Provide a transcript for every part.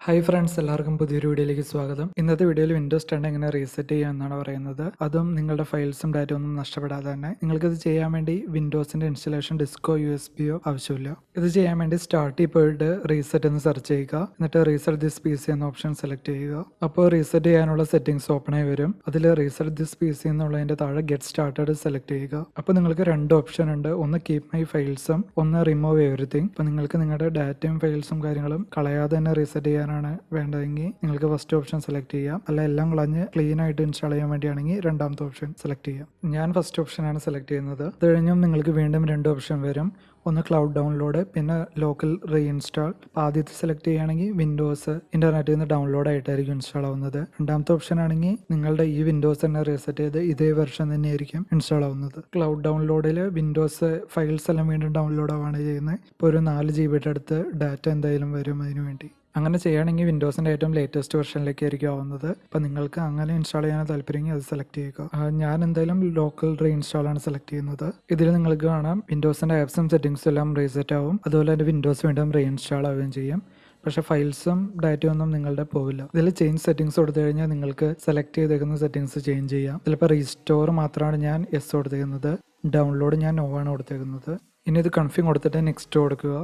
Hi friends, എല്ലാവർക്കും പുതിയൊരു വീഡിയോയിലേക്ക് സ്വാഗതം. ഇന്നത്തെ വീഡിയോയിൽ വിൻഡോസ് 10 എങ്ങനെ റീസെറ്റ് ചെയ്യുക എന്നാണ് പറയുന്നത്. അതും നിങ്ങളുടെ ഫയൽസും ഡാറ്റ ഒന്നും നഷ്ടപ്പെടാതെ തന്നെ. നിങ്ങൾക്കിത് ചെയ്യാൻ വേണ്ടി വിൻഡോസിന്റെ ഇൻസ്റ്റലേഷൻ ഡിസ്കോ USB ആവശ്യമില്ല. ഇത് ചെയ്യാൻ വേണ്ടി സ്റ്റാർട്ടിൽ പോയിട്ട് റീസെറ്റ് എന്ന് സെർച്ച് ചെയ്യുക. എന്നിട്ട് റീസെറ്റ് ദിസ് PC എന്ന ഓപ്ഷൻ സെലക്ട് ചെയ്യുക. അപ്പോൾ റീസെറ്റ് ചെയ്യാനുള്ള സെറ്റിംഗ്സ് ഓപ്പൺ ആയി വരും. അതിൽ റീസെറ്റ് ദിസ് PC എന്നുള്ളതിന്റെ താഴെ ഗെറ്റ് സ്റ്റാർട്ടഡ് സെലക്ട് ചെയ്യുക. അപ്പോൾ നിങ്ങൾക്ക് രണ്ട് ഓപ്ഷൻ ഉണ്ട്. ഒന്ന് കീപ് മൈ ഫയൽസും ഒന്ന് റിമൂവ് എവറിത്തിങ്. അപ്പോൾ നിങ്ങൾക്ക് നിങ്ങളുടെ ഡാറ്റയും ഫയൽസും കാര്യങ്ങളും കളയാതെ തന്നെ റീസെറ്റ് ചെയ്യാനാണ് വേണ്ടതെങ്കിൽ നിങ്ങൾക്ക് ഫസ്റ്റ് ഓപ്ഷൻ സെലക്ട് ചെയ്യാം. അല്ല എല്ലാം കളഞ്ഞ് ക്ലീൻ ആയിട്ട് ഇൻസ്റ്റാൾ ചെയ്യാൻ വേണ്ടിയാണെങ്കിൽ രണ്ടാമത്തെ ഓപ്ഷൻ സെലക്ട് ചെയ്യാം. ഞാൻ ഫസ്റ്റ് ഓപ്ഷനാണ് സെലക്ട് ചെയ്യുന്നത്. അത് കഴിഞ്ഞും നിങ്ങൾക്ക് വീണ്ടും രണ്ട് ഓപ്ഷൻ വരും. ഒന്ന് ക്ലൗഡ് ഡൗൺലോഡ്, പിന്നെ ലോക്കൽ റീഇൻസ്റ്റാൾ. ആദ്യത്തെ സെലക്ട് ചെയ്യുകയാണെങ്കിൽ വിൻഡോസ് ഇന്റർനെറ്റിൽ നിന്ന് ഡൗൺലോഡ് ആയിട്ടായിരിക്കും ഇൻസ്റ്റാൾ ആവുന്നത്. രണ്ടാമത്തെ ഓപ്ഷൻ ആണെങ്കിൽ നിങ്ങളുടെ ഈ വിൻഡോസ് തന്നെ റീസെറ്റ് ചെയ്ത് ഇതേ വെർഷൻ തന്നെയായിരിക്കും ഇൻസ്റ്റാൾ ആവുന്നത്. ക്ലൗഡ് ഡൗൺലോഡിൽ വിൻഡോസ് ഫയൽസ് എല്ലാം വീണ്ടും ഡൗൺലോഡ് ആവുകയാണ് ചെയ്യുന്നത്. ഇപ്പോൾ ഒരു 4 GB അടുത്ത് ഡാറ്റ എന്തായാലും വരും അതിനു വേണ്ടി. അങ്ങനെ ചെയ്യുകയാണെങ്കിൽ വിൻഡോസിൻ്റെ ഏറ്റവും ലേറ്റസ്റ്റ് വെർഷനിലേക്ക് ആയിരിക്കും ആവുന്നത്. അപ്പം നിങ്ങൾക്ക് അങ്ങനെ ഇൻസ്റ്റാൾ ചെയ്യാൻ താല്പര്യമെങ്കിൽ അത് സെലക്ട് ചെയ്യുക. ഞാൻ എന്തായാലും ലോക്കൽ റീഇൻസ്റ്റാൾ ആണ് സെലക്ട് ചെയ്യുന്നത്. ഇതിൽ നിങ്ങൾക്ക് കാണാം വിൻഡോസിൻ്റെ ആപ്സും സെറ്റിംഗ്സും എല്ലാം റീസെറ്റ് ആവും. അതുപോലെ തന്നെ വിൻഡോസ് വീണ്ടും റീഇൻസ്റ്റാൾ ആവുകയും ചെയ്യും. പക്ഷേ ഫയൽസും ഡാറ്റയും ഒന്നും നിങ്ങളുടെ പോവില്ല. ഇതിൽ ചേഞ്ച് സെറ്റിംഗ്സ് കൊടുത്തു കഴിഞ്ഞാൽ നിങ്ങൾക്ക് സെലക്ട് ചെയ്തേക്കുന്ന സെറ്റിംഗ്സ് ചേഞ്ച് ചെയ്യാം. ചിലപ്പോൾ റീസ്റ്റോർ മാത്രമാണ് ഞാൻ യെസ് കൊടുത്തേക്കുന്നത്. ഡൗൺലോഡ് ഞാൻ നോ ആണ് കൊടുത്തേക്കുന്നത്. ഇനി ഇത് കൺഫിഗ് കൊടുത്തിട്ട് നെക്സ്റ്റ് കൊടുക്കുക.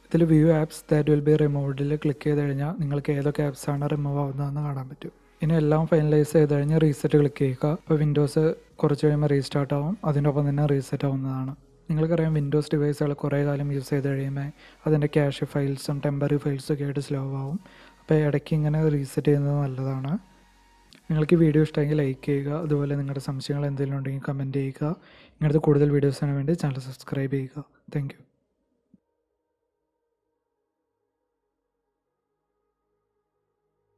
ഇതിൽ view apps that will be റിമൂവ്ഡിൽ ക്ലിക്ക് ചെയ്ത് കഴിഞ്ഞാൽ നിങ്ങൾക്ക് ഏതൊക്കെ ആപ്സാണ് റിമൂവ് ആവുന്നതെന്ന് കാണാൻ പറ്റും. ഇനി എല്ലാം ഫൈനലൈസ് ചെയ്ത് കഴിഞ്ഞാൽ റീസെറ്റ് ക്ലിക്ക് ചെയ്യുക. അപ്പോൾ വിൻഡോസ് കുറച്ച് കഴിയുമ്പോൾ റീസ്റ്റാർട്ട് ആവും. അതിനൊപ്പം തന്നെ റീസെറ്റ് ആവുന്നതാണ്. നിങ്ങൾക്കറിയാം വിൻഡോസ് ഡിവൈസുകൾ കുറേ കാലം യൂസ് ചെയ്ത് കഴിയുമ്പോൾ അതിൻ്റെ ക്യാഷ് ഫയൽസും ടെമ്പററി ഫയൽസും ഒക്കെ ആയിട്ട് സ്ലോ ആവും. അപ്പോൾ ഇടയ്ക്ക് ഇങ്ങനെ റീസെറ്റ് ചെയ്യുന്നത് നല്ലതാണ്. നിങ്ങൾക്ക് വീഡിയോ ഇഷ്ടമെങ്കിൽ ലൈക്ക് ചെയ്യുക. അതുപോലെ നിങ്ങളുടെ സംശയങ്ങൾ എന്തെങ്കിലും ഉണ്ടെങ്കിൽ കമൻറ്റ് ചെയ്യുക. ഇങ്ങനത്തെ കൂടുതൽ വീഡിയോസിന് വേണ്ടി ചാനൽ സബ്സ്ക്രൈബ് ചെയ്യുക. Thank you.